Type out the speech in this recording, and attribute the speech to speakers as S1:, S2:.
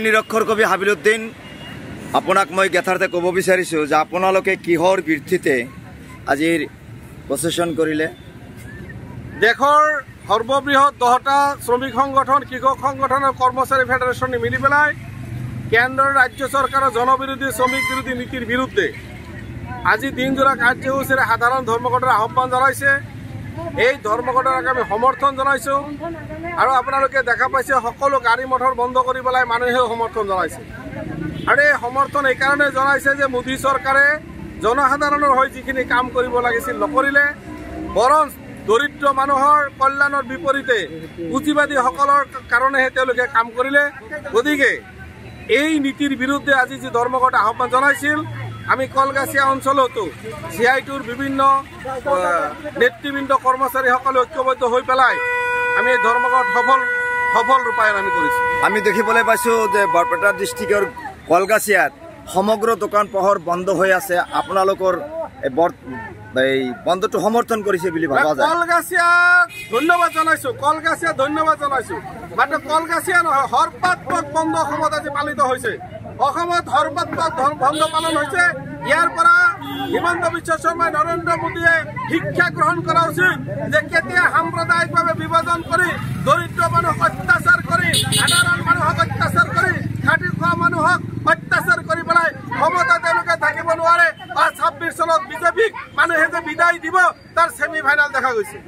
S1: নিৰক্ষৰ কবি হাবিলুদ্দিন আপোনাক মই গেথাৰতে ক'ব বিচাৰিছোঁ যে আপোনালোকে কিহৰ ভিত্তিতে আজিৰ প্ৰচেছন কৰিলে?
S2: দেশৰ সৰ্ববৃহৎ 10টা শ্ৰমিক সংগঠন, কৃষক সংগঠন আৰু কৰ্মচাৰী ফেডাৰেশ্যনে মিলি পেলাই কেন্দ্ৰৰ ৰাজ্য চৰকাৰৰ জনবিৰোধী শ্ৰমিক বিৰোধী নীতিৰ বিৰুদ্ধে আজি দিনজোৰা কাৰ্যসূচীৰে সাধাৰণ ধৰ্মঘটৰ আহ্বান জনাইছে। এই ধৰ্মঘটক আমি সমৰ্থন জনাইছোঁ আৰু আপোনালোকে দেখা পাইছে সকলো গাড়ী মটৰ বন্ধ কৰি পেলাই মানুহেও সমৰ্থন জনাইছে। আৰু এই সমৰ্থন এইকাৰণে জনাইছে যে মোদী চৰকাৰে জনসাধাৰণৰ হৈ যিখিনি কাম কৰিব লাগিছিল নকৰিলে, বৰঞ্চ দৰিদ্ৰ মানুহৰ কল্যাণৰ বিপৰীতে পুঁজিবাদীসকলৰ কাৰণেহে তেওঁলোকে কাম কৰিলে। গতিকে এই নীতিৰ বিৰুদ্ধে আজি যি ধৰ্মঘট আহ্বান জনাইছিল, আমি কলগাছিয়া অঞ্চলতো CITUৰ বিভিন্ন নেতৃবৃন্দ কৰ্মচাৰীসকলে ঐক্যবদ্ধ হৈ পেলাই আমি এই ধৰ্মঘট সফল ৰূপায়ণ আমি কৰিছোঁ।
S1: আমি দেখিবলৈ পাইছোঁ যে বৰপেটা ডিষ্ট্ৰিক্টৰ কলগাছিয়াত সমগ্ৰ দোকান পোহৰ বন্ধ হৈ আছে। আপোনালোকৰ এই বন্ধটো সমৰ্থন কৰিছে বুলি ভাবা যায়?
S2: কলগাছিয়াক ধন্যবাদ জনাইছোঁ। মাত্ৰ কলগাছিয়া নহয়, সৰ্বাত্মক বন্ধ অসমত আজি পালিত হৈছে। অসমত সৰ্বাত্মক বন্ধ পালন হৈছে। ইয়াৰ পৰা হিমন্ত বিশ্ব শৰ্মাই নৰেন্দ্ৰ মোদীয়ে শিক্ষা গ্ৰহণ কৰা উচিত যে কেতিয়া সাম্প্ৰদায়িকভাৱে বিভাজন কৰি দৰিদ্ৰ মানুহক অত্যাচাৰ কৰি, সাধাৰণ মানুহক অত্যাচাৰ কৰি, খাটি খোৱা মানুহক অত্যাচাৰ কৰি পেলাই ক্ষমতা তেওঁলোকে থাকিব নোৱাৰে। 26 চনত বিজেপিক মানুহে যে বিদায় দিব তাৰ ছেমি ফাইনেল দেখা গৈছে।